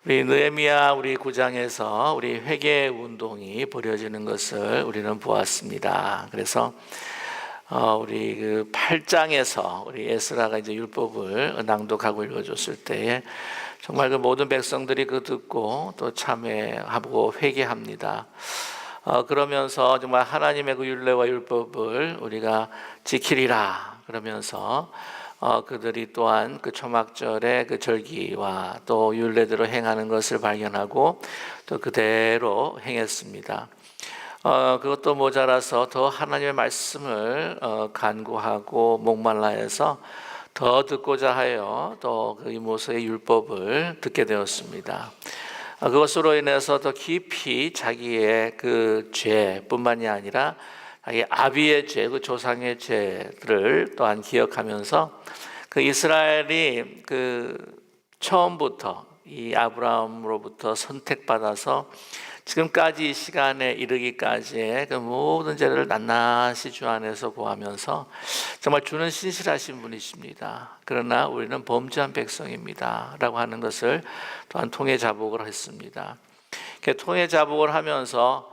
우리 느헤미야 우리 9장에서 우리 회개 운동이 벌어지는 것을 우리는 보았습니다. 그래서 우리 그 8장에서 우리 에스라가 이제 율법을 낭독하고 읽어줬을 때에 정말 그 모든 백성들이 그 듣고 또 참회하고 회개합니다. 그러면서 정말 하나님의 그 율례와 율법을 우리가 지키리라 그러면서 그들이 또한 그 초막절의 그 절기와 또 율례대로 행하는 것을 발견하고 또 그대로 행했습니다. 그것도 모자라서 더 하나님의 말씀을 간구하고 목말라 해서 더 듣고자 하여 또 그 모세의 율법을 듣게 되었습니다. 그것으로 인해서 더 깊이 자기의 그 죄뿐만이 아니라 자기 아비의 죄, 그 조상의 죄를 또한 기억하면서 그 이스라엘이 그 처음부터 이 아브라함으로부터 선택받아서 지금까지 이 시간에 이르기까지의 그 모든 죄를 낱낱이 주 안에서 고하면서 정말 주는 신실하신 분이십니다. 그러나 우리는 범죄한 백성입니다 라고 하는 것을 또한 통해 자복을 했습니다. 통해 자복을 하면서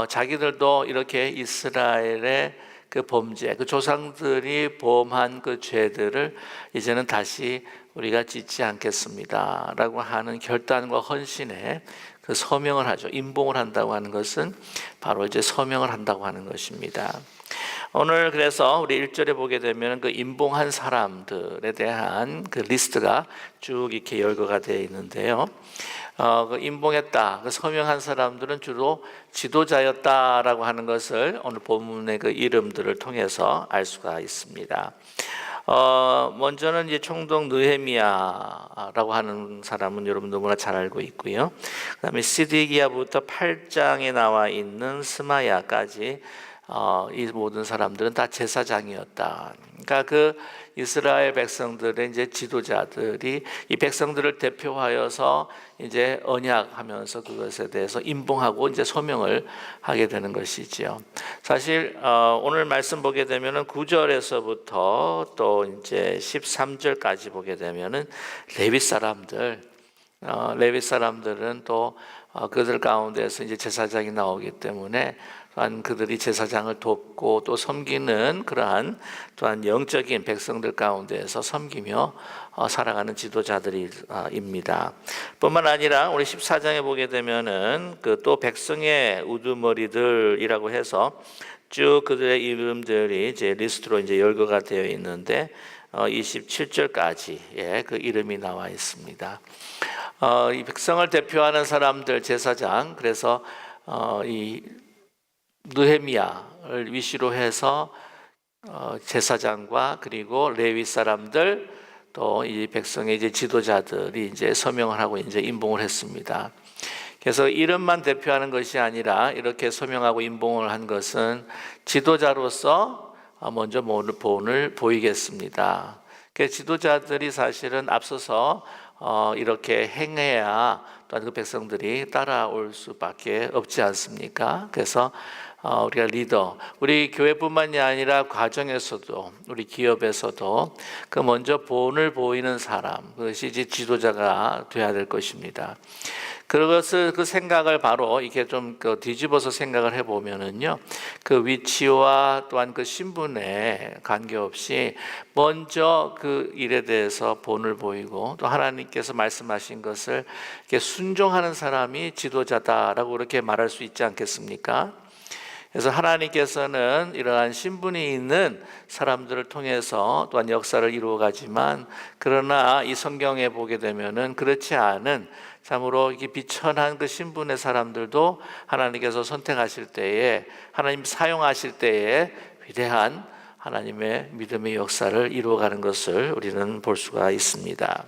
자기들도 이렇게 이스라엘의 그 범죄, 그 조상들이 범한 그 죄들을 이제는 다시 우리가 짓지 않겠습니다 라고 하는 결단과 헌신에 그 서명을 하죠. 임봉을 한다고 하는 것은 바로 이제 서명을 한다고 하는 것입니다. 오늘 그래서 우리 1절에 보게 되면 그 임봉한 사람들에 대한 그 리스트가 쭉 이렇게 열거가 되어 있는데요. 그 임봉했다, 그 서명한 사람들은 주로 지도자였다라고 하는 것을 오늘 본문의 그 이름들을 통해서 알 수가 있습니다. 먼저는 이제 총독 느헤미야라고 하는 사람은 여러분 너무나 잘 알고 있고요. 그다음에 시드기야부터 8장에 나와 있는 스마야까지 이 모든 사람들은 다 제사장이었다. 그러니까 그 이스라엘 백성들의 이제 지도자들이 이 백성들을 대표하여서 이제 언약하면서 그것에 대해서 임봉하고 이제 소명을 하게 되는 것이지요. 사실 오늘 말씀 보게 되면은 9절에서부터 또 이제 13절까지 보게 되면은 레위 사람들은 또 그들 가운데서 이제 제사장이 나오기 때문에 또한 그들이 제사장을 돕고 또 섬기는 그러한 또한 영적인 백성들 가운데서 섬기며 살아가는 지도자들입니다. 뿐만 아니라 우리 14장에 보게 되면은 그 또 백성의 우두머리들이라고 해서 쭉 그들의 이름들이 이제 리스트로 이제 열거가 되어 있는데 27절까지 그 이름이 나와 있습니다. 이 백성을 대표하는 사람들 제사장, 그래서 이 느헤미야를 위시로 해서 제사장과 그리고 레위 사람들 또 이 백성의 이제 지도자들이 이제 서명을 하고 이제 임봉을 했습니다. 그래서 이름만 대표하는 것이 아니라 이렇게 서명하고 임봉을 한 것은 지도자로서 먼저 본을 보이겠습니다. 그 지도자들이 사실은 앞서서 이렇게 행해야 또한 그 백성들이 따라올 수밖에 없지 않습니까? 그래서 우리가 리더, 우리 교회뿐만이 아니라 가정에서도 우리 기업에서도 그 먼저 본을 보이는 사람, 그것이 이제 지도자가 돼야 될 것입니다. 그것을 그 생각을 바로 이렇게 좀 뒤집어서 생각을 해보면은요, 그 위치와 또한 그 신분에 관계없이 먼저 그 일에 대해서 본을 보이고 또 하나님께서 말씀하신 것을 이렇게 순종하는 사람이 지도자다라고 그렇게 말할 수 있지 않겠습니까? 그래서 하나님께서는 이러한 신분이 있는 사람들을 통해서 또한 역사를 이루어가지만, 그러나 이 성경에 보게 되면은 그렇지 않은 참으로 이게 비천한 그 신분의 사람들도 하나님께서 선택하실 때에, 하나님 사용하실 때에 위대한 하나님의 믿음의 역사를 이루어가는 것을 우리는 볼 수가 있습니다.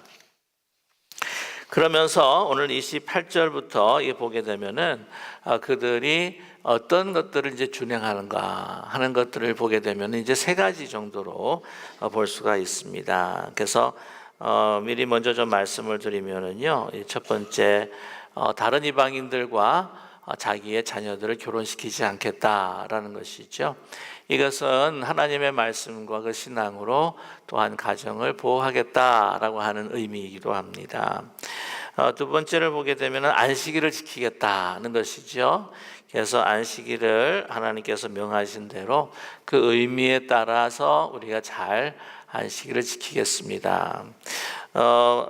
그러면서 오늘 28절부터 보게 되면은 그들이 어떤 것들을 이제 준행하는가 하는 것들을 보게 되면 이제 세 가지 정도로 볼 수가 있습니다. 그래서 미리 먼저 좀 말씀을 드리면은요, 첫 번째, 다른 이방인들과 자기의 자녀들을 결혼시키지 않겠다라는 것이죠. 이것은 하나님의 말씀과 그 신앙으로 또한 가정을 보호하겠다라고 하는 의미이기도 합니다. 두 번째를 보게 되면 안식일을 지키겠다는 것이죠. 그래서 안식일을 하나님께서 명하신 대로 그 의미에 따라서 우리가 잘 안식일을 지키겠습니다.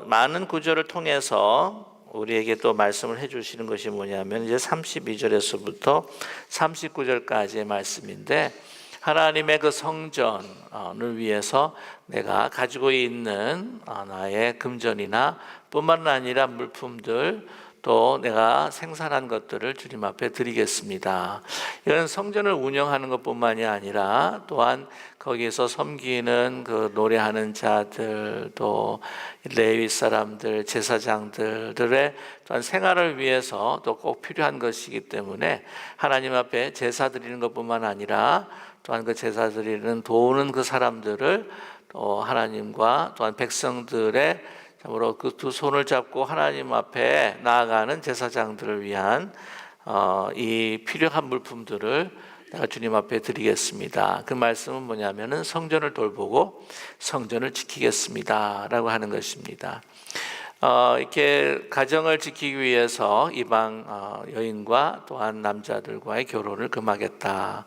많은 구절을 통해서 우리에게 또 말씀을 해주시는 것이 뭐냐면 이제 32절에서부터 39절까지의 말씀인데, 하나님의 그 성전을 위해서 내가 가지고 있는 나의 금전이나 뿐만 아니라 물품들, 또 내가 생산한 것들을 주님 앞에 드리겠습니다. 이런 성전을 운영하는 것뿐만이 아니라 또한 거기에서 섬기는 그 노래하는 자들, 또 레위 사람들, 제사장들의 또한 생활을 위해서 또 꼭 필요한 것이기 때문에 하나님 앞에 제사 드리는 것뿐만 아니라 또한 그 제사 드리는 도우는 그 사람들을 또 하나님과 또한 백성들의 참으로 그 두 손을 잡고 하나님 앞에 나아가는 제사장들을 위한 이 필요한 물품들을 내가 주님 앞에 드리겠습니다. 그 말씀은 뭐냐면은 성전을 돌보고 성전을 지키겠습니다라고 하는 것입니다. 이렇게 가정을 지키기 위해서 이방 여인과 또한 남자들과의 결혼을 금하겠다.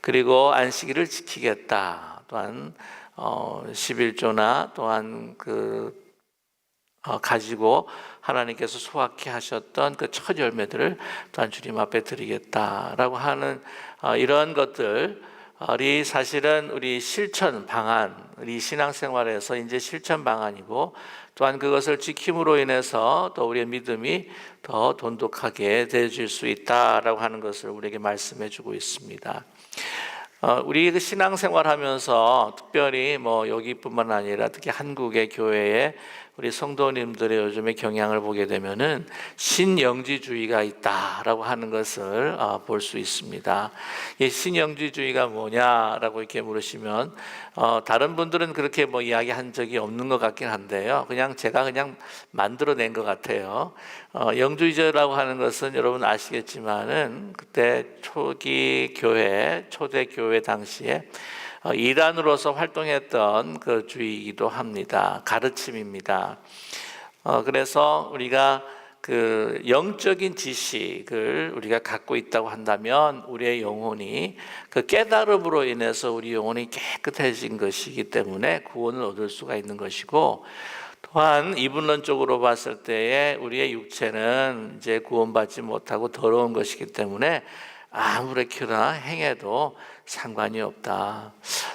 그리고 안식일을 지키겠다. 또한 11조나 또한 가지고 하나님께서 소확해 하셨던 그 첫 열매들을 또한 주님 앞에 드리겠다라고 하는 이런 것들이 사실은 우리 실천 방안, 우리 신앙생활에서 이제 실천 방안이고, 또한 그것을 지킴으로 인해서 또 우리의 믿음이 더 돈독하게 되어질 수 있다라고 하는 것을 우리에게 말씀해 주고 있습니다. 우리 신앙생활하면서 특별히 여기뿐만 아니라 특히 한국의 교회에 우리 성도님들의 요즘의 경향을 보게 되면은 신영지주의가 있다라고 하는 것을 볼 수 있습니다. 이 신영지주의가 뭐냐라고 이렇게 물으시면 다른 분들은 그렇게 이야기한 적이 없는 것 같긴 한데요. 제가 만들어낸 것 같아요. 영주의자라고 하는 것은 여러분 아시겠지만은 그때 초기 교회, 초대 교회 당시에 이단으로서 활동했던 그 주의이기도 합니다. 가르침입니다. 그래서 우리가 그 영적인 지식을 우리가 갖고 있다고 한다면 우리의 영혼이 그 깨달음으로 인해서 우리 영혼이 깨끗해진 것이기 때문에 구원을 얻을 수가 있는 것이고, 또한 이분론적으로 봤을 때에 우리의 육체는 이제 구원받지 못하고 더러운 것이기 때문에 아무렇게나 행해도 상관이 없다.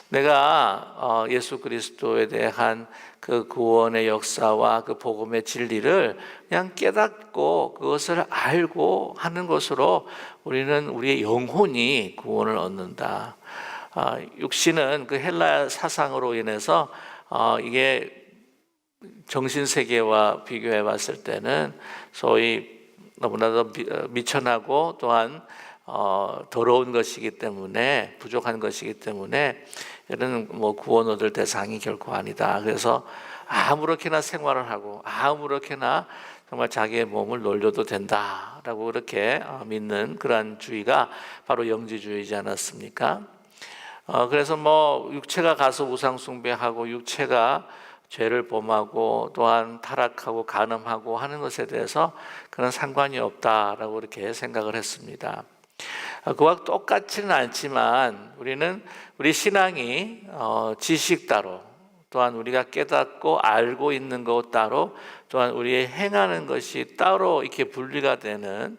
내가 예수 그리스도에 대한 그 구원의 역사와 그 복음의 진리를 그냥 깨닫고 그것을 알고 하는 것으로 우리는 우리의 영혼이 구원을 얻는다. 육신은 그 헬라 사상으로 인해서 이게 정신세계와 비교해 봤을 때는 소위 너무나도 미천하고 또한 더러운 것이기 때문에, 부족한 것이기 때문에 이런 구원 얻을 대상이 결코 아니다. 그래서 아무렇게나 생활을 하고 아무렇게나 정말 자기의 몸을 놀려도 된다라고 그렇게 믿는 그러한 주의가 바로 영지주의이지 않았습니까? 그래서 육체가 가서 우상 숭배하고 육체가 죄를 범하고 또한 타락하고 간음하고 하는 것에 대해서 그런 상관이 없다라고 그렇게 생각을 했습니다. 그와 똑같지는 않지만 우리는 우리 신앙이 지식 따로, 또한 우리가 깨닫고 알고 있는 것 따로, 또한 우리의 행하는 것이 따로 이렇게 분리가 되는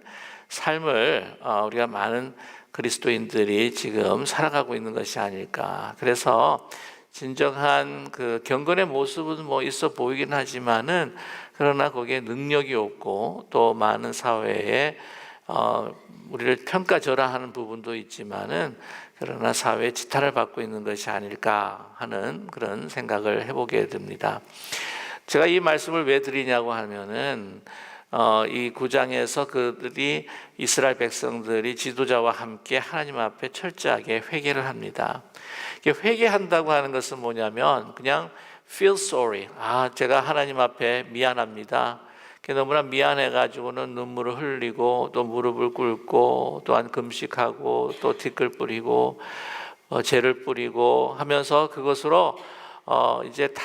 삶을 우리가 많은 그리스도인들이 지금 살아가고 있는 것이 아닐까. 그래서 진정한 그 경건의 모습은 있어 보이긴 하지만은, 그러나 거기에 능력이 없고 또 많은 사회에 우리를 평가절하하는 부분도 있지만은, 그러나 사회의 지탄을 받고 있는 것이 아닐까 하는 그런 생각을 해보게 됩니다. 제가 이 말씀을 왜 드리냐고 하면은 이 9장에서 그들이 이스라엘 백성들이 지도자와 함께 하나님 앞에 철저하게 회개를 합니다. 회개한다고 하는 것은 뭐냐면 그냥 feel sorry. 제가 하나님 앞에 미안합니다. 너무나 미안해가지고는 눈물을 흘리고 또 무릎을 꿇고 또한 금식하고 또 티끌 뿌리고 죄를 뿌리고 하면서 그것으로 이제 다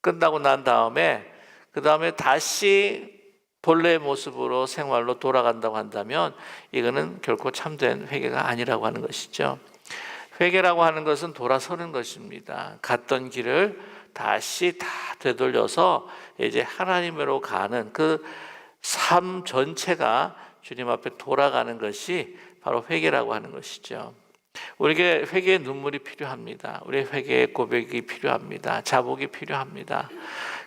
끝나고 난 다음에 그 다음에 다시 본래의 모습으로 생활로 돌아간다고 한다면 이거는 결코 참된 회개가 아니라고 하는 것이죠. 회개라고 하는 것은 돌아서는 것입니다. 갔던 길을 다시 다 되돌려서 이제 하나님으로 가는 그 삶 전체가 주님 앞에 돌아가는 것이 바로 회개라고 하는 것이죠. 우리에게 회개의 눈물이 필요합니다. 우리의 회개의 고백이 필요합니다. 자복이 필요합니다.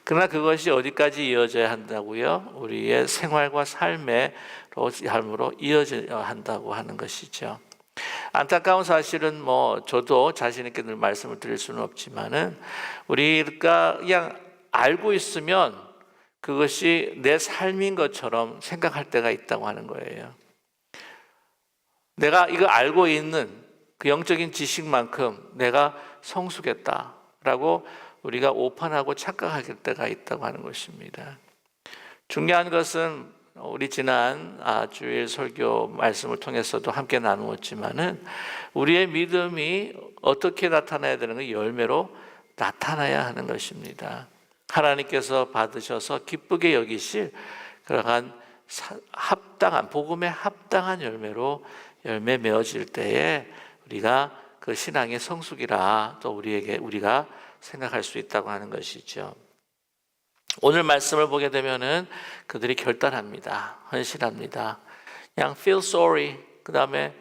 그러나 그것이 어디까지 이어져야 한다고요? 우리의 생활과 삶으로 이어져야 한다고 하는 것이죠. 안타까운 사실은 저도 자신 있게 늘 말씀을 드릴 수는 없지만은 우리가 그냥 알고 있으면 그것이 내 삶인 것처럼 생각할 때가 있다고 하는 거예요. 내가 이거 알고 있는 그 영적인 지식만큼 내가 성숙했다라고 우리가 오판하고 착각할 때가 있다고 하는 것입니다. 중요한 것은 우리 지난 주일 설교 말씀을 통해서도 함께 나누었지만은 우리의 믿음이 어떻게 나타나야 되는 가 열매로 나타나야 하는 것입니다. 하나님께서 받으셔서 기쁘게 여기실 그러한 합당한 복음에 합당한 열매로 열매 맺어질 때에 우리가 그 신앙의 성숙이라 또 우리가 생각할 수 있다고 하는 것이죠. 오늘 말씀을 보게 되면은 그들이 결단합니다. 헌신합니다. 그냥 feel sorry. 그 다음에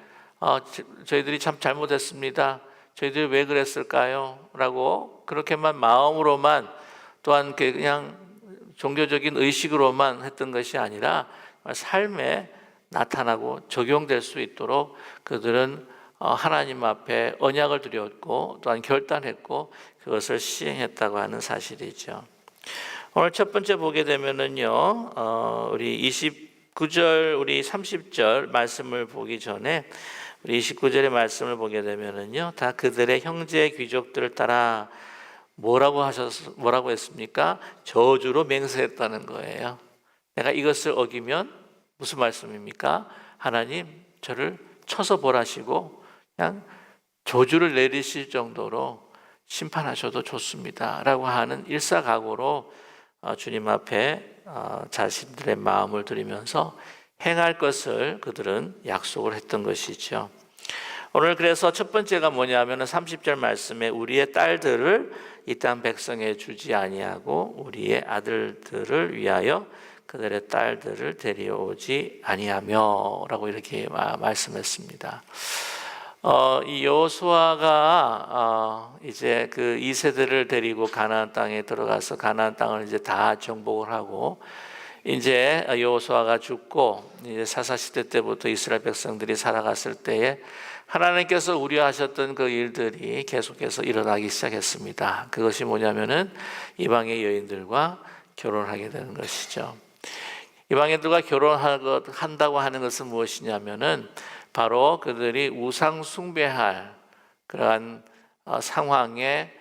저희들이 참 잘못했습니다. 저희들이 왜 그랬을까요? 라고 그렇게만 마음으로만 또한 그냥 종교적인 의식으로만 했던 것이 아니라 삶에 나타나고 적용될 수 있도록 그들은 하나님 앞에 언약을 드렸고 또한 결단했고 그것을 시행했다고 하는 사실이죠. 오늘 첫 번째 보게 되면은요, 우리 29절, 우리 30절 말씀을 보기 전에 우리 29절의 말씀을 보게 되면은요, 다 그들의 형제 귀족들을 따라 뭐라고 했습니까? 저주로 맹세했다는 거예요. 내가 이것을 어기면 무슨 말씀입니까? 하나님 저를 쳐서 벌하시고 그냥 저주를 내리실 정도로 심판하셔도 좋습니다 라고 하는 일사각오로 주님 앞에 자신들의 마음을 드리면서 행할 것을 그들은 약속을 했던 것이죠. 오늘 그래서 첫 번째가 뭐냐면 30절 말씀에 우리의 딸들을 이 땅 백성에 주지 아니하고 우리의 아들들을 위하여 그들의 딸들을 데려오지 아니하며 라고 이렇게 말씀했습니다. 이 여호수아가 이제 그 2세들을 데리고 가나안 땅에 들어가서 가나안 땅을 이제 다 정복을 하고 이제 여호수아가 죽고 이제 사사 시대 때부터 이스라엘 백성들이 살아갔을 때에 하나님께서 우려하셨던 그 일들이 계속해서 일어나기 시작했습니다. 그것이 뭐냐면은 이방의 여인들과 결혼하게 되는 것이죠. 이방인들과 결혼한다고 하는 것은 무엇이냐면은 바로 그들이 우상 숭배할 그러한 상황에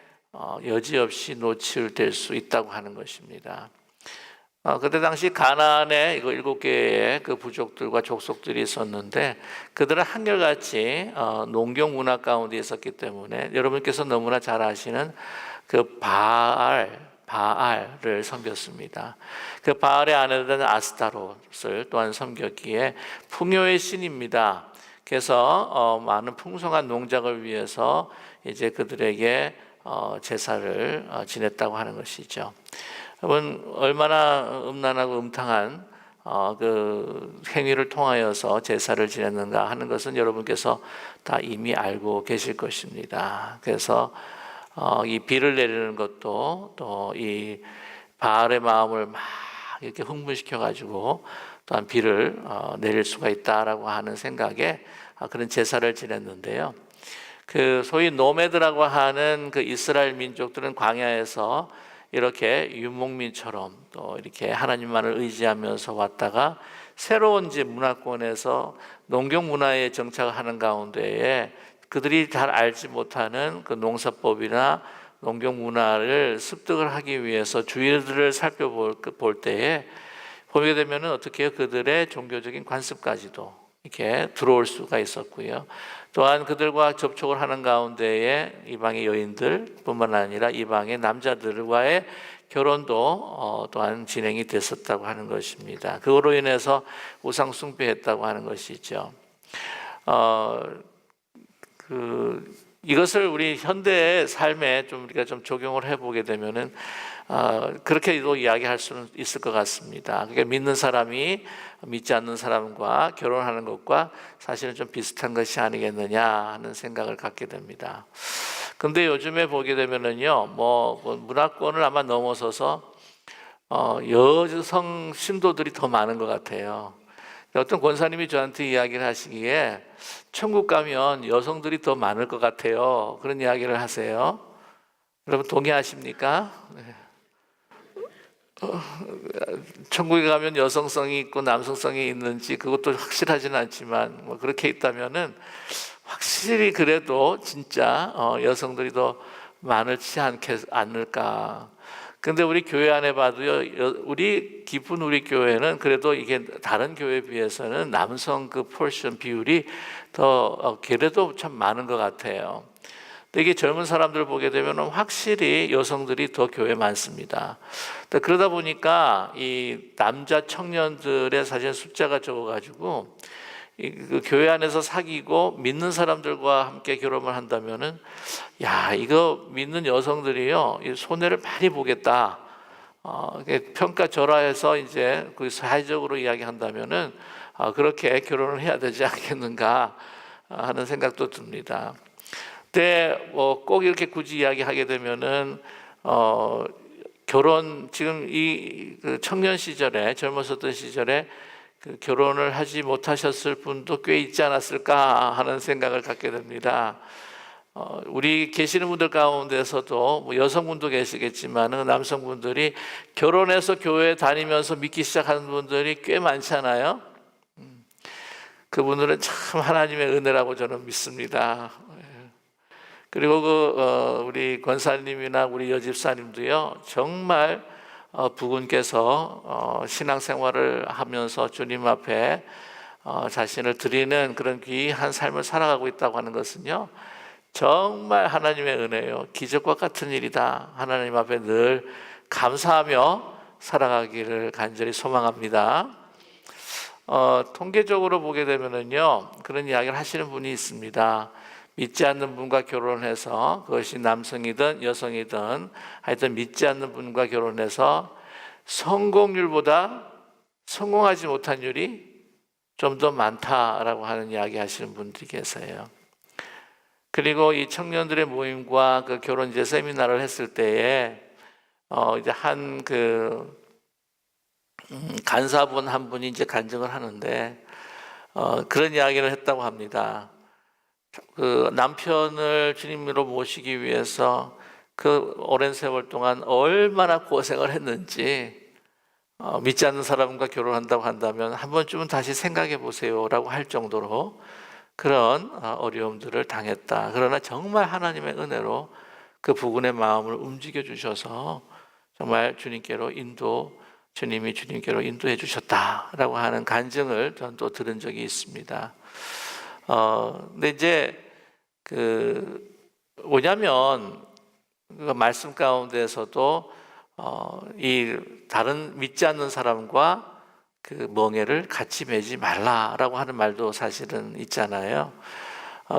여지없이 노출될 수 있다고 하는 것입니다. 그때 당시 가나안에 7개의 그 부족들과 족속들이 있었는데 그들은 한결같이 농경 문화 가운데 있었기 때문에 여러분께서 너무나 잘 아시는 그 바알을 섬겼습니다. 그 바알의 아내는 아스타롯을 또한 섬겼기에 풍요의 신입니다. 그래서 많은 풍성한 농작을 위해서 이제 그들에게 제사를 지냈다고 하는 것이죠. 여러분 얼마나 음란하고 음탕한 그 행위를 통하여서 제사를 지냈는가 하는 것은 여러분께서 다 이미 알고 계실 것입니다. 그래서 이 비를 내리는 것도 또 이 바알의 마음을 막 이렇게 흥분시켜 가지고 또한 비를 내릴 수가 있다라고 하는 생각에 그런 제사를 지냈는데요. 그 소위 노매드라고 하는 그 이스라엘 민족들은 광야에서 이렇게 유목민처럼 또 이렇게 하나님만을 의지하면서 왔다가 새로운 이제 문화권에서 농경 문화에 정착하는 가운데에 그들이 잘 알지 못하는 그 농사법이나 농경 문화를 습득을 하기 위해서 주의들을 살펴볼 때에 보게 되면 어떻게 해요? 그들의 종교적인 관습까지도 이렇게 들어올 수가 있었고요. 또한 그들과 접촉을 하는 가운데에 이방의 여인들뿐만 아니라 이방의 남자들과의 결혼도 또한 진행이 됐었다고 하는 것입니다. 그거로 인해서 우상 숭배했다고 하는 것이죠. 이것을 우리 현대의 삶에 좀 우리가 좀 적용을 해보게 되면은 그렇게도 이야기할 수는 있을 것 같습니다. 그러니까 믿는 사람이 믿지 않는 사람과 결혼하는 것과 사실은 좀 비슷한 것이 아니겠느냐 하는 생각을 갖게 됩니다. 근데 요즘에 보게 되면은요, 문화권을 아마 넘어서서 여성 신도들이 더 많은 것 같아요. 어떤 권사님이 저한테 이야기를 하시기에 천국 가면 여성들이 더 많을 것 같아요. 그런 이야기를 하세요. 여러분 동의하십니까? 천국에 가면 여성성이 있고 남성성이 있는지 그것도 확실하지는 않지만 그렇게 있다면은 확실히 그래도 진짜 여성들이 더 많을지 않을까. 근데 우리 교회 안에 봐도요, 우리 깊은 우리 교회는 그래도 이게 다른 교회에 비해서는 남성 그 포션 비율이 더 그래도 참 많은 것 같아요. 근데 이게 젊은 사람들 보게 되면 확실히 여성들이 더 교회에 많습니다. 그러다 보니까 이 남자 청년들의 사실 숫자가 적어가지고 그 교회 안에서 사귀고 믿는 사람들과 함께 결혼을 한다면은 이거 믿는 여성들이요 손해를 많이 보겠다. 평가절하해서 이제 그 사회적으로 이야기한다면은 그렇게 결혼을 해야 되지 않겠는가 하는 생각도 듭니다. 근데 꼭 이렇게 굳이 이야기하게 되면은 결혼 지금 그 청년 시절에 젊었었던 시절에 그 결혼을 하지 못하셨을 분도 꽤 있지 않았을까 하는 생각을 갖게 됩니다. 우리 계시는 분들 가운데서도 여성분도 계시겠지만 남성분들이 결혼해서 교회 다니면서 믿기 시작하는 분들이 꽤 많잖아요. 그분들은 참 하나님의 은혜라고 저는 믿습니다. 그리고 우리 권사님이나 우리 여집사님도요 정말 부군께서 신앙생활을 하면서 주님 앞에 자신을 드리는 그런 귀한 삶을 살아가고 있다고 하는 것은요 정말 하나님의 은혜요 기적과 같은 일이다. 하나님 앞에 늘 감사하며 살아가기를 간절히 소망합니다. 통계적으로 보게 되면은요 그런 이야기를 하시는 분이 있습니다. 믿지 않는 분과 결혼해서 그것이 남성이든 여성이든 하여튼 믿지 않는 분과 결혼해서 성공률보다 성공하지 못한 율이 좀 더 많다라고 하는 이야기 하시는 분들이 계세요. 그리고 이 청년들의 모임과 그 결혼 이제 세미나를 했을 때에 이제 한 간사분 한 분이 이제 간증을 하는데 그런 이야기를 했다고 합니다. 그 남편을 주님으로 모시기 위해서 그 오랜 세월 동안 얼마나 고생을 했는지 믿지 않는 사람과 결혼한다고 한다면 한 번쯤은 다시 생각해 보세요라고 할 정도로 그런 어려움들을 당했다. 그러나 정말 하나님의 은혜로 그 부군의 마음을 움직여 주셔서 정말 주님이 주님께로 인도해 주셨다라고 하는 간증을 저는 또 들은 적이 있습니다. 근데 이제 뭐냐면 그 말씀 가운데에서도 이 다른 믿지 않는 사람과 그 멍에를 같이 매지 말라라고 하는 말도 사실은 있잖아요.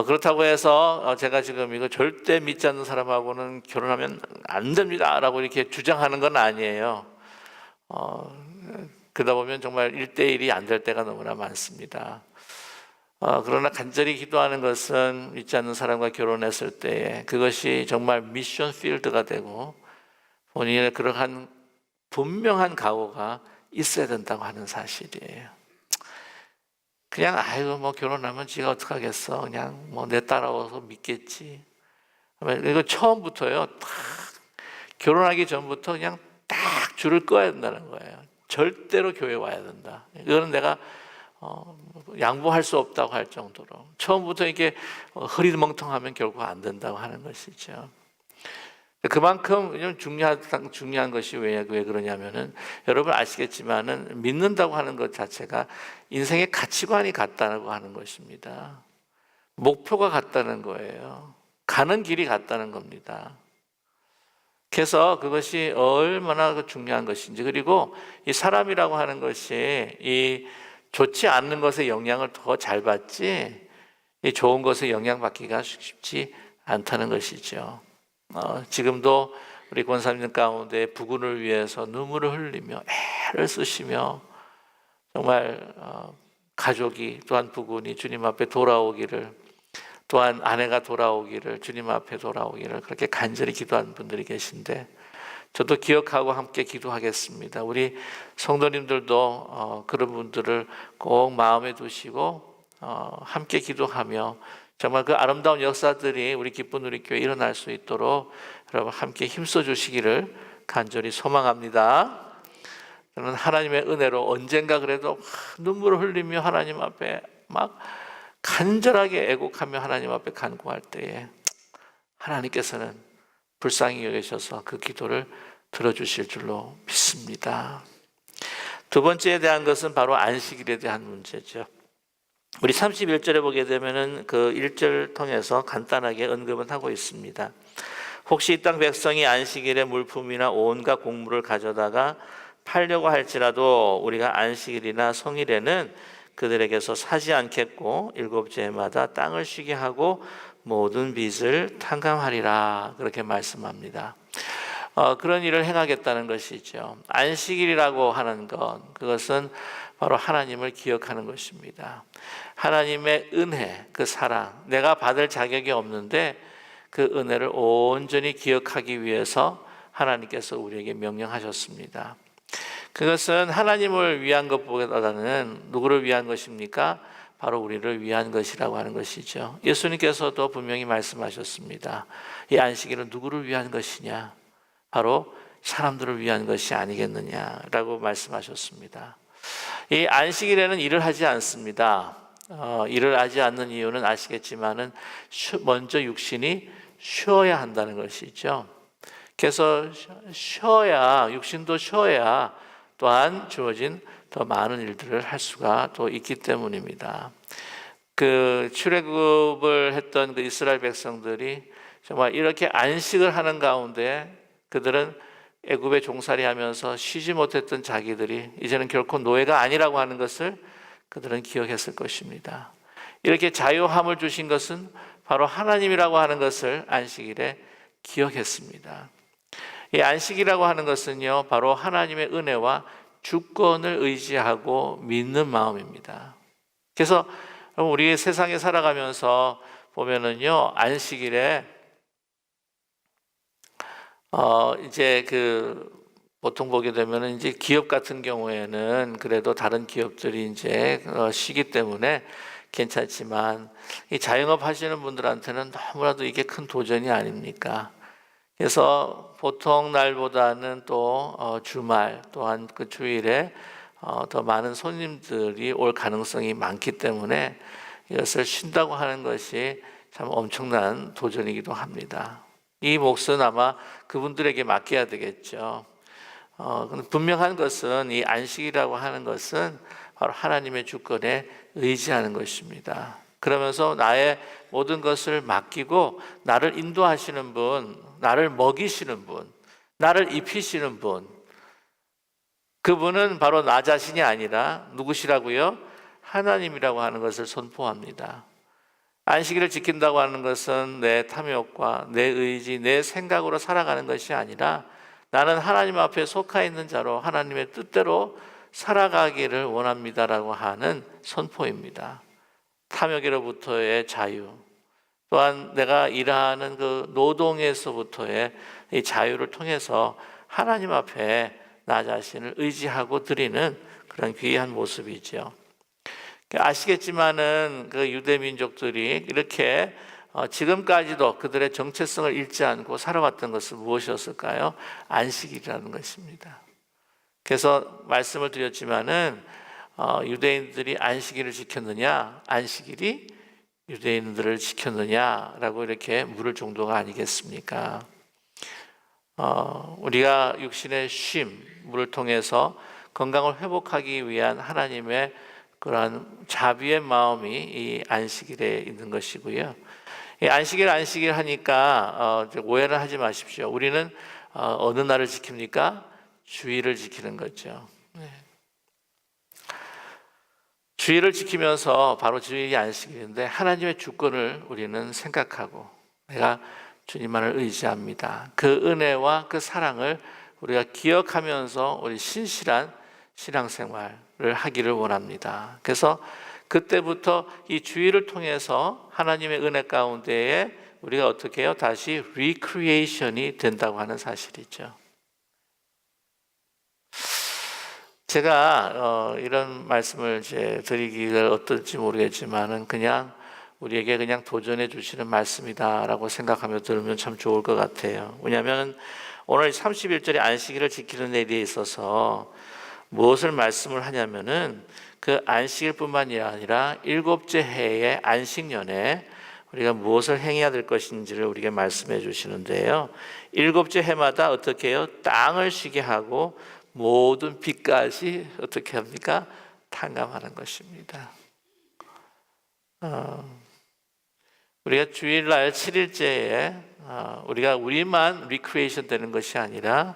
그렇다고 해서 제가 지금 이거 절대 믿지 않는 사람하고는 결혼하면 안 됩니다라고 이렇게 주장하는 건 아니에요. 그러다 보면 정말 1대1이 안 될 때가 너무나 많습니다. 그러나 간절히 기도하는 것은 믿지 않는 사람과 결혼했을 때에 그것이 정말 미션 필드가 되고 본인의 그러한 분명한 각오가 있어야 된다고 하는 사실이에요. 그냥 결혼하면 지가 어떡하겠어. 그냥 내 따라와서 믿겠지. 이거 처음부터요. 딱 결혼하기 전부터 그냥 딱 줄을 꺼야 된다는 거예요. 절대로 교회 와야 된다. 이거는 내가 양보할 수 없다고 할 정도로 처음부터 이렇게 흐리멍텅하면 결국 안 된다고 하는 것이죠. 그만큼 중요한 것이 왜 그러냐면은 여러분 아시겠지만은 믿는다고 하는 것 자체가 인생의 가치관이 같다고 하는 것입니다. 목표가 같다는 거예요. 가는 길이 같다는 겁니다. 그래서 그것이 얼마나 중요한 것인지, 그리고 이 사람이라고 하는 것이 이 좋지 않는 것에 영향을 더 잘 받지 이 좋은 것에 영향받기가 쉽지 않다는 것이죠. 지금도 우리 권사님 가운데 부군을 위해서 눈물을 흘리며 애를 쓰시며 정말 가족이 또한 부군이 주님 앞에 돌아오기를, 또한 아내가 돌아오기를, 주님 앞에 돌아오기를 그렇게 간절히 기도하는 분들이 계신데, 저도 기억하고 함께 기도하겠습니다. 우리 성도님들도 그런 분들을 꼭 마음에 두시고 함께 기도하며 정말 그 아름다운 역사들이 우리 기쁜 우리교회에 일어날 수 있도록 여러분 함께 힘써 주시기를 간절히 소망합니다. 저는 하나님의 은혜로 언젠가 그래도 눈물을 흘리며 하나님 앞에 막 간절하게 애곡하며 하나님 앞에 간구할 때에 하나님께서는 불쌍히 여기셔서 그 기도를 들어주실 줄로 믿습니다. 두 번째에 대한 것은 바로 안식일에 대한 문제죠. 우리 31절에 보게 되면은 그 1절 통해서 간단하게 언급은 하고 있습니다. 혹시 이 땅 백성이 안식일에 물품이나 온갖 곡물을 가져다가 팔려고 할지라도 우리가 안식일이나 성일에는 그들에게서 사지 않겠고 일곱째마다 땅을 쉬게 하고 모든 빚을 탕감하리라, 그렇게 말씀합니다. 그런 일을 행하겠다는 것이죠. 안식일이라고 하는 것, 그것은 바로 하나님을 기억하는 것입니다. 하나님의 은혜, 그 사랑, 내가 받을 자격이 없는데 그 은혜를 온전히 기억하기 위해서 하나님께서 우리에게 명령하셨습니다. 그것은 하나님을 위한 것보다는 누구를 위한 것입니까? 바로 우리를 위한 것이라고 하는 것이죠. 예수님께서도 분명히 말씀하셨습니다. 이 안식일은 누구를 위한 것이냐? 바로 사람들을 위한 것이 아니겠느냐라고 말씀하셨습니다. 이 안식일에는 일을 하지 않습니다. 일을 하지 않는 이유는 아시겠지만은 먼저 육신이 쉬어야 한다는 것이죠. 그래서 쉬어야, 육신도 쉬어야 또한 주어진 더 많은 일들을 할 수가 또 있기 때문입니다. 그 출애굽을 했던 그 이스라엘 백성들이 정말 이렇게 안식을 하는 가운데 그들은 애굽에 종살이하면서 쉬지 못했던 자기들이 이제는 결코 노예가 아니라고 하는 것을 그들은 기억했을 것입니다. 이렇게 자유함을 주신 것은 바로 하나님이라고 하는 것을 안식일에 기억했습니다. 이 안식이라고 하는 것은요, 바로 하나님의 은혜와 주권을 의지하고 믿는 마음입니다. 그래서 우리 세상에 살아가면서 보면은요, 안식일에 이제 보통 보게 되면은 이제 기업 같은 경우에는 그래도 다른 기업들이 이제 쉬기 때문에 괜찮지만 이 자영업 하시는 분들한테는 너무나도 이게 큰 도전이 아닙니까? 그래서 보통 날보다는 또 주말 또한 그 주일에 더 많은 손님들이 올 가능성이 많기 때문에 이것을 쉰다고 하는 것이 참 엄청난 도전이기도 합니다. 이 몫은 아마 그분들에게 맡겨야 되겠죠. 분명한 것은 이 안식이라고 하는 것은 바로 하나님의 주권에 의지하는 것입니다. 그러면서 나의 모든 것을 맡기고 나를 인도하시는 분, 나를 먹이시는 분, 나를 입히시는 분, 그분은 바로 나 자신이 아니라 누구시라고요? 하나님이라고 하는 것을 선포합니다. 안식일을 지킨다고 하는 것은 내 탐욕과 내 의지, 내 생각으로 살아가는 것이 아니라 나는 하나님 앞에 속하 있는 자로 하나님의 뜻대로 살아가기를 원합니다라고 하는 선포입니다. 탐욕으로부터의 자유, 또한 내가 일하는 그 노동에서부터의 이 자유를 통해서 하나님 앞에 나 자신을 의지하고 드리는 그런 귀한 모습이죠. 아시겠지만은 그 유대 민족들이 이렇게 지금까지도 그들의 정체성을 잃지 않고 살아왔던 것은 무엇이었을까요? 안식일이라는 것입니다. 그래서 말씀을 드렸지만은 유대인들이 안식일을 지켰느냐, 안식일이 유대인들을 지켰느냐라고 이렇게 물을 정도가 아니겠습니까? 우리가 육신의 쉼을 통해서 건강을 회복하기 위한 하나님의 그러한 자비의 마음이 이 안식일에 있는 것이고요. 이 안식일 하니까 오해를 하지 마십시오. 우리는 어느 날을 지킵니까? 주일을 지키는 거죠. 주일을 지키면서 바로 주일이 안식일인데 하나님의 주권을 우리는 생각하고 내가 주님만을 의지합니다. 그 은혜와 그 사랑을 우리가 기억하면서 우리 신실한 신앙생활을 하기를 원합니다. 그래서 그때부터 이 주일을 통해서 하나님의 은혜 가운데에 우리가 어떻게 해요? 다시 리크리에이션이 된다고 하는 사실이죠. 제가 이런 말씀을 드리기가 어떨지 모르겠지만은 그냥 우리에게 그냥 도전해 주시는 말씀이다라고 생각하며 들으면 참 좋을 것 같아요. 왜냐하면 오늘 31절의 안식일을 지키는 데 있어서 무엇을 말씀을 하냐면은 그 안식일뿐만이 아니라 일곱째 해의 안식년에 우리가 무엇을 행해야 될 것인지를 우리에게 말씀해 주시는데요. 일곱째 해마다 어떻게 해요? 땅을 쉬게 하고 모든 빛까지 어떻게 합니까? 탕감하는 것입니다. 우리가 주일날 7일째에 우리가 우리만 리크리에이션 되는 것이 아니라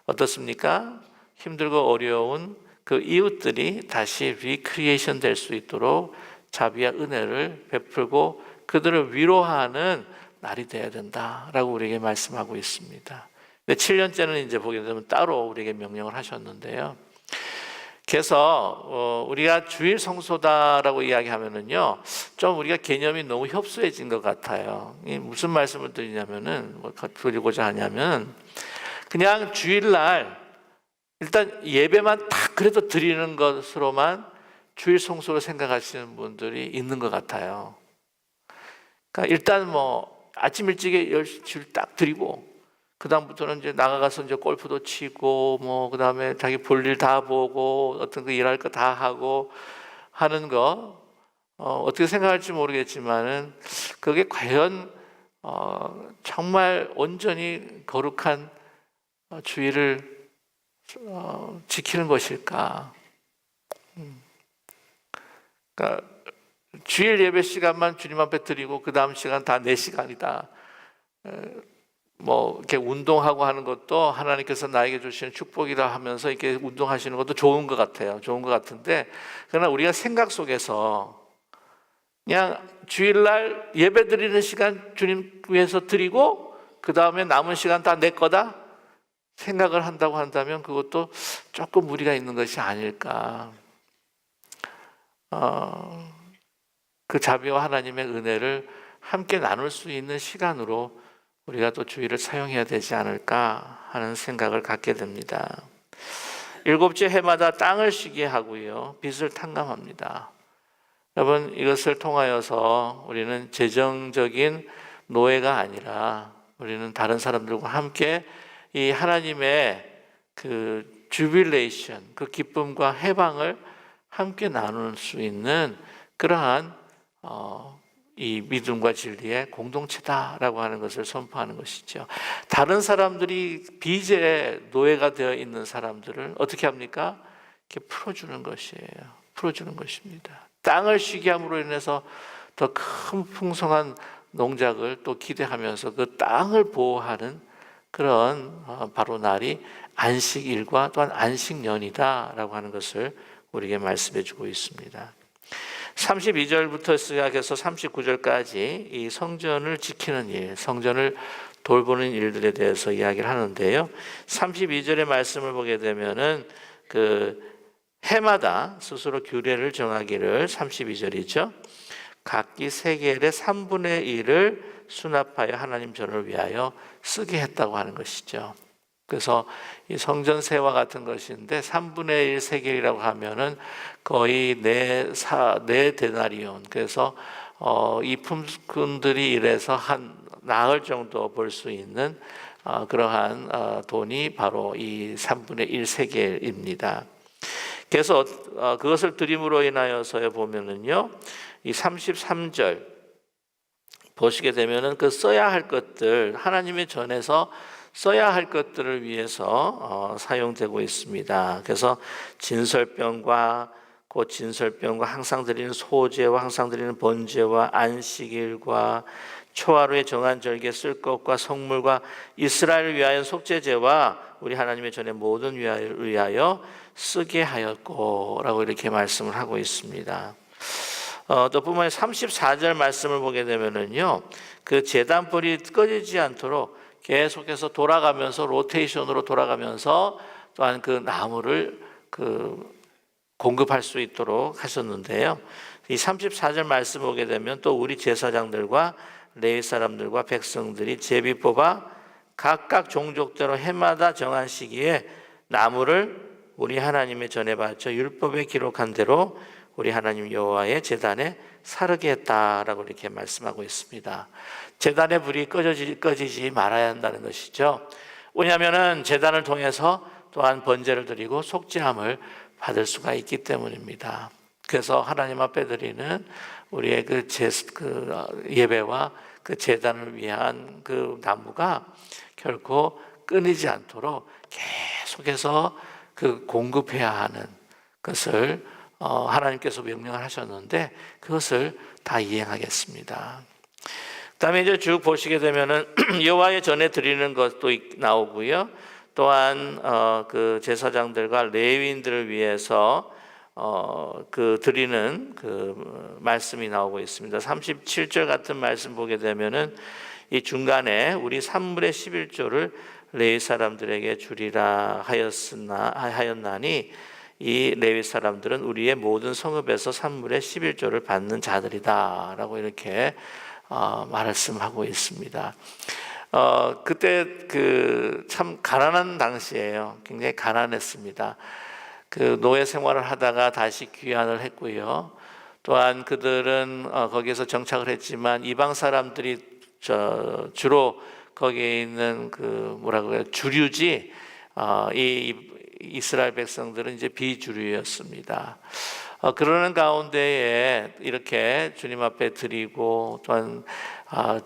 어떻습니까? 힘들고 어려운 그 이웃들이 다시 리크리에이션 될 수 있도록 자비와 은혜를 베풀고 그들을 위로하는 날이 되어야 된다라고 우리에게 말씀하고 있습니다. 근데 7년째는 이제 보게 되면 따로 우리에게 명령을 하셨는데요. 그래서 우리가 주일 성소다라고 이야기하면은요, 좀 우리가 개념이 너무 협소해진 것 같아요. 무슨 말씀을 드리냐면은 드리고자 하냐면 그냥 주일날 일단 예배만 딱 그래도 드리는 것으로만 주일 성소를 생각하시는 분들이 있는 것 같아요. 그러니까 일단 뭐 아침 일찍에 10시 주일 딱 드리고 그 다음부터는 이제 나가서 이제 골프도 치고 뭐 그 다음에 자기 볼일 다 보고 어떤 거 일할 거 다 하고 하는 거 어떻게 생각할지 모르겠지만은 그게 과연 정말 온전히 거룩한 주일을 지키는 것일까? 그러니까 주일 예배 시간만 주님 앞에 드리고 그 다음 시간 다 내 시간이다. 뭐 이렇게 운동하고 하는 것도 하나님께서 나에게 주시는 축복이라 하면서 이렇게 운동하시는 것도 좋은 것 같아요. 좋은 것 같은데 그러나 우리가 생각 속에서 그냥 주일날 예배 드리는 시간 주님 위해서 드리고 그 다음에 남은 시간 다 내 거다 생각을 한다고 한다면 그것도 조금 무리가 있는 것이 아닐까. 그 자비와 하나님의 은혜를 함께 나눌 수 있는 시간으로 우리가 또 주일을 사용해야 되지 않을까 하는 생각을 갖게 됩니다. 일곱째 해마다 땅을 쉬게 하고요, 빛을 탕감합니다. 여러분, 이것을 통하여서 우리는 재정적인 노예가 아니라 우리는 다른 사람들과 함께 이 하나님의 그 주빌레이션, 그 기쁨과 해방을 함께 나눌 수 있는 그러한 이 믿음과 진리의 공동체다라고 하는 것을 선포하는 것이죠. 다른 사람들이 빚의 노예가 되어 있는 사람들을 어떻게 합니까? 이렇게 풀어주는 것이에요. 풀어주는 것입니다. 땅을 쉬게 함으로 인해서 더 큰 풍성한 농작을 또 기대하면서 그 땅을 보호하는 그런 바로 날이 안식일과 또한 안식년이다라고 하는 것을 우리에게 말씀해 주고 있습니다. 32절부터 시작해서 39절까지 이 성전을 지키는 일, 성전을 돌보는 일들에 대해서 이야기를 하는데요. 32절의 말씀을 보게 되면은 그 해마다 스스로 규례를 정하기를 32절이죠. 각기 세겔의 3분의 1을 수납하여 하나님 전을 위하여 쓰게 했다고 하는 것이죠. 그래서 이 성전세와 같은 것인데 3분의 1 세겔이라고 하면은 거의 네 데나리온. 그래서 이 품꾼들이 이래서 한 나흘 정도 벌 수 있는 그러한 돈이 바로 이 3분의 1 세겔입니다. 그래서 그것을 드림으로 인하여서 보면은요, 이 33절 보시게 되면은 그 써야 할 것들, 하나님의 전에서 써야 할 것들을 위해서 사용되고 있습니다. 그래서 진설병과 곧 진설병과 항상 드리는 소제와 항상 드리는 번제와 안식일과 초하루에 정한 절기에 쓸 것과 성물과 이스라엘을 위하여 속죄제와 우리 하나님의 전에 모든 위하여 쓰게 하였고 라고 이렇게 말씀을 하고 있습니다. 또 뿐만 아니라 34절 말씀을 보게 되면은요, 그 제단불이 꺼지지 않도록 계속해서 돌아가면서 로테이션으로 돌아가면서 또한 그 나무를 공급할 수 있도록 하셨는데요. 이 34절 말씀 보게 되면 또 우리 제사장들과 레위 사람들과 백성들이 제비 뽑아 각각 종족대로 해마다 정한 시기에 나무를 우리 하나님의 전에 바쳐 율법에 기록한 대로 우리 하나님 여호와의 제단에 사르게 했다라고 이렇게 말씀하고 있습니다. 제단의 불이 꺼지지 말아야 한다는 것이죠. 왜냐하면 제단을 통해서 또한 번제를 드리고 속죄함을 받을 수가 있기 때문입니다. 그래서 하나님 앞에 드리는 우리의 그 예배와 그 제단을 위한 그 나무가 결코 끊이지 않도록 계속해서 그 공급해야 하는 것을 하나님께서 명령을 하셨는데 그것을 다 이행하겠습니다. 그다음에 이제 쭉 보시게 되면은 여호와의 전에 드리는 것도 나오고요. 또한 그 제사장들과 레위인들을 위해서 그 드리는 그 말씀이 나오고 있습니다. 37절 같은 말씀 보게 되면은 이 중간에 우리 산물의 11조를 레위 사람들에게 주리라 하였나니 이 레위 사람들은 우리의 모든 성읍에서 산물의 11조를 받는 자들이다라고 이렇게 말씀하고 있습니다. 그때 참 가난한 당시예요. 굉장히 가난했습니다. 그 노예 생활을 하다가 다시 귀환을 했고요. 또한 그들은 거기에서 정착을 했지만 이방 사람들이 주로 거기에 있는 주류지 이 이스라엘 백성들은 이제 비주류였습니다. 그러는 가운데에 이렇게 주님 앞에 드리고 또한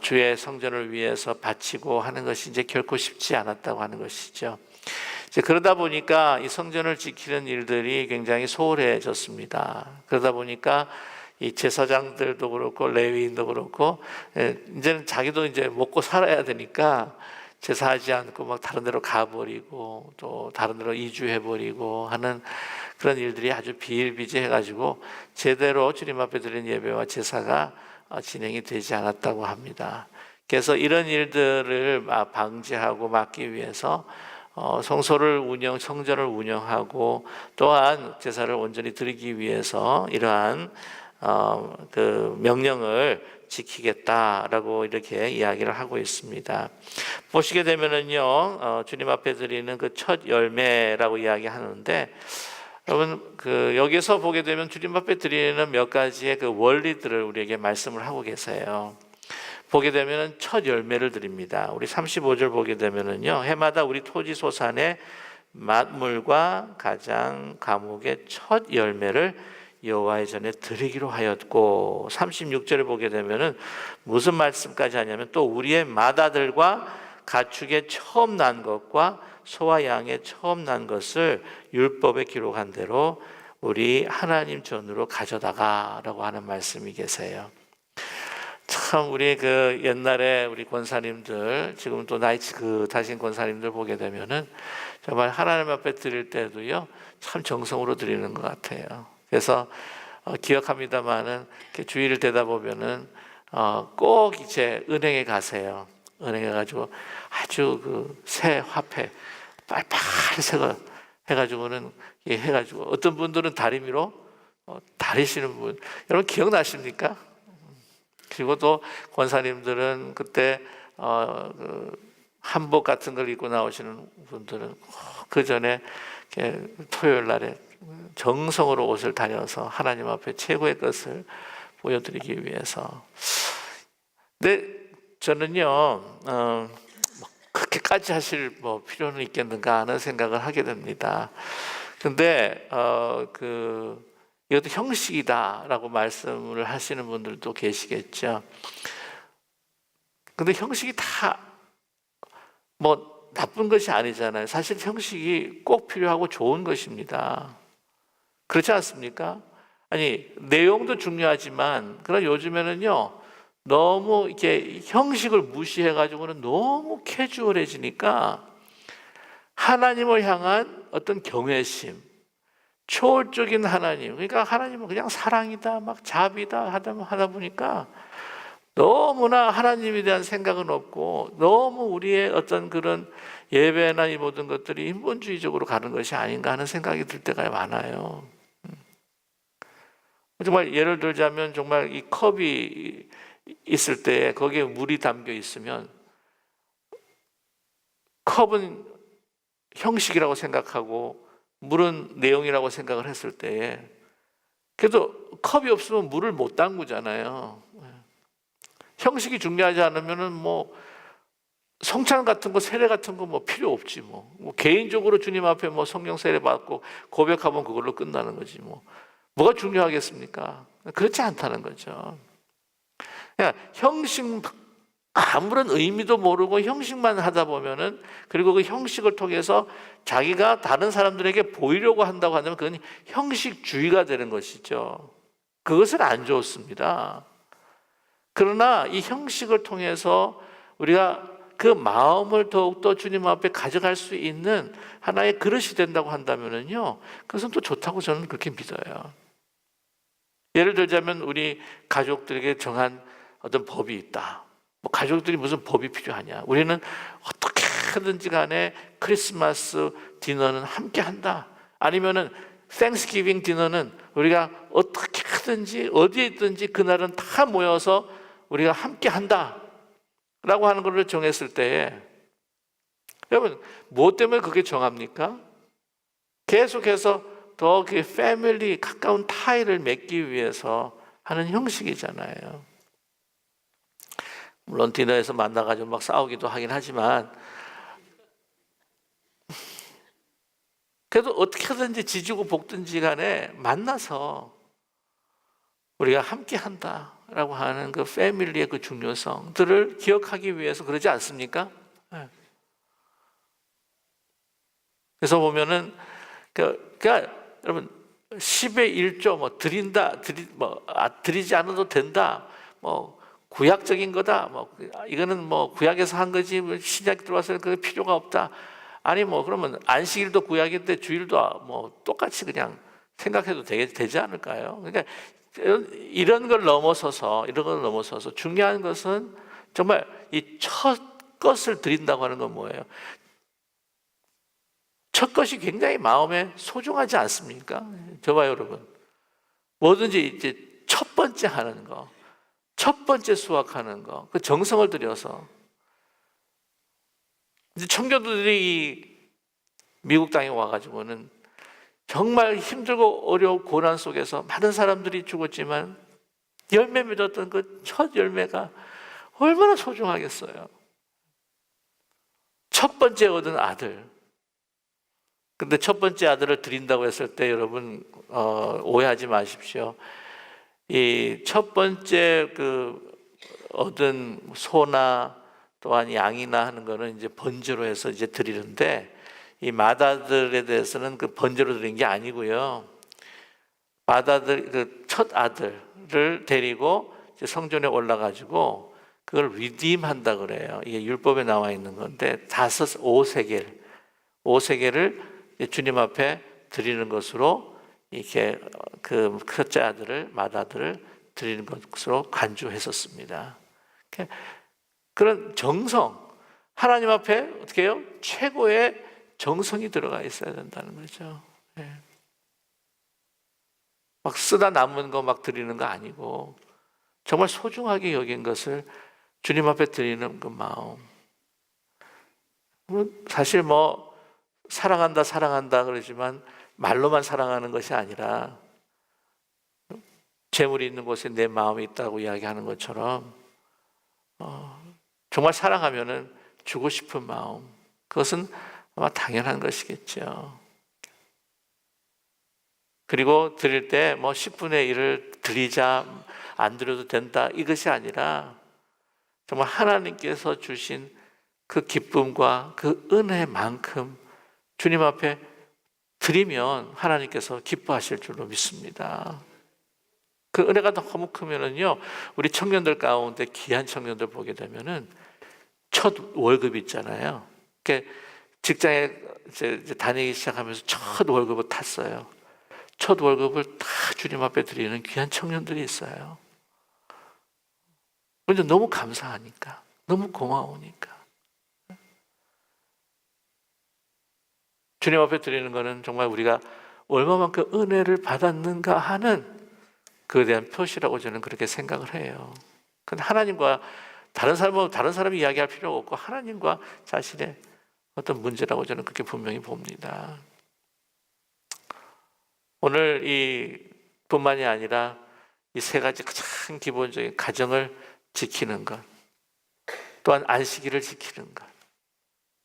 주의 성전을 위해서 바치고 하는 것이 이제 결코 쉽지 않았다고 하는 것이죠. 이제 그러다 보니까 이 성전을 지키는 일들이 굉장히 소홀해졌습니다. 그러다 보니까 이 제사장들도 그렇고 레위인도 그렇고 이제는 자기도 이제 먹고 살아야 되니까 제사하지 않고 막 다른 데로 가버리고 또 다른 데로 이주해버리고 하는 그런 일들이 아주 비일비재해가지고 제대로 주님 앞에 드리는 예배와 제사가 진행이 되지 않았다고 합니다. 그래서 이런 일들을 방지하고 막기 위해서 성전을 운영하고 또한 제사를 온전히 드리기 위해서 이러한 그 명령을 지키겠다라고 이렇게 이야기를 하고 있습니다. 보시게 되면은요, 주님 앞에 드리는 그 첫 열매라고 이야기하는데, 여러분 여기서 보게 되면 주님 앞에 드리는 몇 가지의 그 원리들을 우리에게 말씀을 하고 계세요. 보게 되면은 첫 열매를 드립니다. 우리 35절 보게 되면은요, 해마다 우리 토지 소산의 만물과 가장 과목의 첫 열매를 여호와의 전에 드리기로 하였고, 36절을 보게 되면은 무슨 말씀까지 하냐면 또 우리의 마다들과 가축의 처음 난 것과 소와 양의 처음 난 것을 율법에 기록한 대로 우리 하나님 전으로 가져다가라고 하는 말씀이 계세요. 참 우리 그 옛날에 우리 권사님들, 지금 또 나이 다신 권사님들 보게 되면은 정말 하나님 앞에 드릴 때도요, 참 정성으로 드리는 것 같아요. 그래서 기억합니다마는 주일을 되다 보면은 꼭 이제 은행에 가세요. 은행에 가지고 아주 그 새 화폐 빨빨새 거 해가지고는 해가지고 어떤 분들은 다리미로 다리시는 분, 여러분 기억나십니까? 그리고 또 권사님들은 그때 한복 같은 걸 입고 나오시는 분들은 그 전에 토요일 날에 정성으로 옷을 다려서 하나님 앞에 최고의 것을 보여드리기 위해서. 근데 저는요, 그렇게까지 하실 필요는 있겠는가 하는 생각을 하게 됩니다. 근데 이것도 형식이다라고 말씀을 하시는 분들도 계시겠죠. 근데 형식이 다 나쁜 것이 아니잖아요. 사실 형식이 꼭 필요하고 좋은 것입니다. 그렇지 않습니까? 아니 내용도 중요하지만 그러나 요즘에는요 너무 이렇게 형식을 무시해 가지고는 너무 캐주얼해지니까 하나님을 향한 어떤 경외심, 초월적인 하나님, 그러니까 하나님은 그냥 사랑이다, 막 자비다 하다 보니까 너무나 하나님에 대한 생각은 없고 너무 우리의 어떤 그런 예배나 이 모든 것들이 인본주의적으로 가는 것이 아닌가 하는 생각이 들 때가 많아요. 정말 예를 들자면 정말 이 컵이 있을 때 거기에 물이 담겨 있으면 컵은 형식이라고 생각하고 물은 내용이라고 생각을 했을 때에 그래도 컵이 없으면 물을 못 담그잖아요. 형식이 중요하지 않으면은 뭐 성찬 같은 거 세례 같은 거 뭐 필요 없지 뭐 개인적으로 주님 앞에 뭐 성령 세례 받고 고백하면 그걸로 끝나는 거지 뭐가 중요하겠습니까? 그렇지 않다는 거죠. 그냥 형식 아무런 의미도 모르고 형식만 하다 보면은 그리고 그 형식을 통해서 자기가 다른 사람들에게 보이려고 한다고 하면 그건 형식주의가 되는 것이죠. 그것은 안 좋습니다. 그러나 이 형식을 통해서 우리가 그 마음을 더욱더 주님 앞에 가져갈 수 있는 하나의 그릇이 된다고 한다면요, 그것은 또 좋다고 저는 그렇게 믿어요. 예를 들자면 우리 가족들에게 정한 어떤 법이 있다. 뭐 가족들이 무슨 법이 필요하냐? 우리는 어떻게 하든지 간에 크리스마스 디너는 함께 한다. 아니면은 땡스기빙 디너는 우리가 어떻게 하든지 어디에 있든지 그날은 다 모여서 우리가 함께 한다. 라고 하는 것을 정했을 때에 여러분 무엇 때문에 그게 정합니까? 계속해서 더 그 패밀리 가까운 타이를 맺기 위해서 하는 형식이잖아요. 물론 디너에서 만나가지고 막 싸우기도 하긴 하지만 그래도 어떻게 하든지 지지고 볶든지 간에 만나서 우리가 함께 한다라고 하는 그 패밀리의 그 중요성들을 기억하기 위해서 그러지 않습니까? 그래서 보면은 그러니까 여러분 10의 1조 뭐 드리지 않아도 된다. 뭐 구약적인 거다. 뭐 이거는 뭐 구약에서 한 거지 신약 들어와서 그 필요가 없다. 아니 뭐 그러면 안식일도 구약인데 주일도 뭐 똑같이 그냥 생각해도 되지 않을까요? 그러니까 이런 걸 넘어서서 중요한 것은 정말 이 첫 것을 드린다고 하는 건 뭐예요? 첫 것이 굉장히 마음에 소중하지 않습니까? 저봐요, 여러분. 뭐든지 이제 첫 번째 하는 거, 첫 번째 수확하는 거, 그 정성을 들여서. 이제 청교도들이 미국 땅에 와가지고는 정말 힘들고 어려운 고난 속에서 많은 사람들이 죽었지만 열매 맺었던 그 첫 열매가 얼마나 소중하겠어요. 첫 번째 얻은 아들. 근데 첫 번째 아들을 드린다고 했을 때 여러분 오해하지 마십시오. 이 첫 번째 그 얻은 소나 또한 양이나 하는 거는 이제 번제로 해서 이제 드리는데 이 맏아들에 대해서는 그 번제로 드린 게 아니고요. 맏아들 그 첫 아들을 데리고 이제 성전에 올라가지고 그걸 리딤한다 그래요. 이게 율법에 나와 있는 건데 5세겔을 주님 앞에 드리는 것으로 이렇게 그 첫째 아들을 맏아들을 드리는 것으로 간주했었습니다. 그런 정성 하나님 앞에 어떻게 해요? 최고의 정성이 들어가 있어야 된다는 거죠. 막 쓰다 남은 거 막 드리는 거 아니고 정말 소중하게 여긴 것을 주님 앞에 드리는 그 마음. 사실 뭐 사랑한다 그러지만 말로만 사랑하는 것이 아니라 재물이 있는 곳에 내 마음이 있다고 이야기하는 것처럼 정말 사랑하면은 주고 싶은 마음, 그것은 아마 당연한 것이겠죠. 그리고 드릴 때 뭐 10분의 1을 드리자, 안 드려도 된다, 이것이 아니라 정말 하나님께서 주신 그 기쁨과 그 은혜만큼 주님 앞에 드리면 하나님께서 기뻐하실 줄로 믿습니다. 그 은혜가 너무 크면은요, 우리 청년들 가운데 귀한 청년들 보게 되면은 첫 월급 있잖아요. 직장에 이제 다니기 시작하면서 첫 월급을 탔어요. 첫 월급을 다 주님 앞에 드리는 귀한 청년들이 있어요. 근데 너무 감사하니까, 너무 고마우니까. 주님 앞에 드리는 거는 정말 우리가 얼마만큼 은혜를 받았는가 하는 그에 대한 표시라고 저는 그렇게 생각을 해요. 근데 하나님과 다른 사람이 이야기할 필요가 없고 하나님과 자신의 어떤 문제라고 저는 그렇게 분명히 봅니다. 오늘 이 뿐만이 아니라 이 세 가지 가장 기본적인 가정을 지키는 것, 또한 안식일을 지키는 것,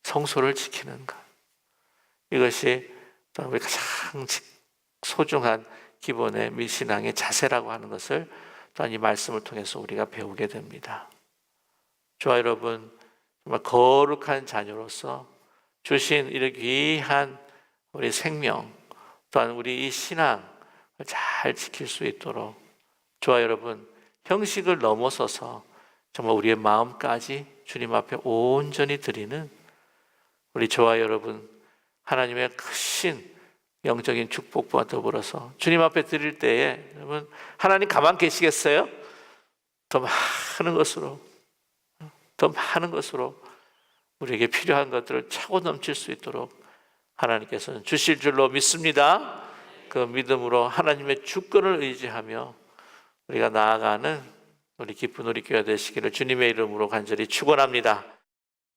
성소를 지키는 것, 이것이 우리 가장 소중한 기본의 민신앙의 자세라고 하는 것을 또한 이 말씀을 통해서 우리가 배우게 됩니다. 저와 여러분, 정말 거룩한 자녀로서 주신 이 귀한 우리 생명, 또한 우리 이 신앙을 잘 지킬 수 있도록 저와 여러분, 형식을 넘어서서 정말 우리의 마음까지 주님 앞에 온전히 드리는 우리 저와 여러분, 하나님의 크신 영적인 축복과 더불어서 주님 앞에 드릴 때에 여러분, 하나님 가만 계시겠어요? 더 많은 것으로 우리에게 필요한 것들을 차고 넘칠 수 있도록 하나님께서는 주실 줄로 믿습니다. 그 믿음으로 하나님의 주권을 의지하며 우리가 나아가는 우리 기쁜 우리 교회 되시기를 주님의 이름으로 간절히 축원합니다.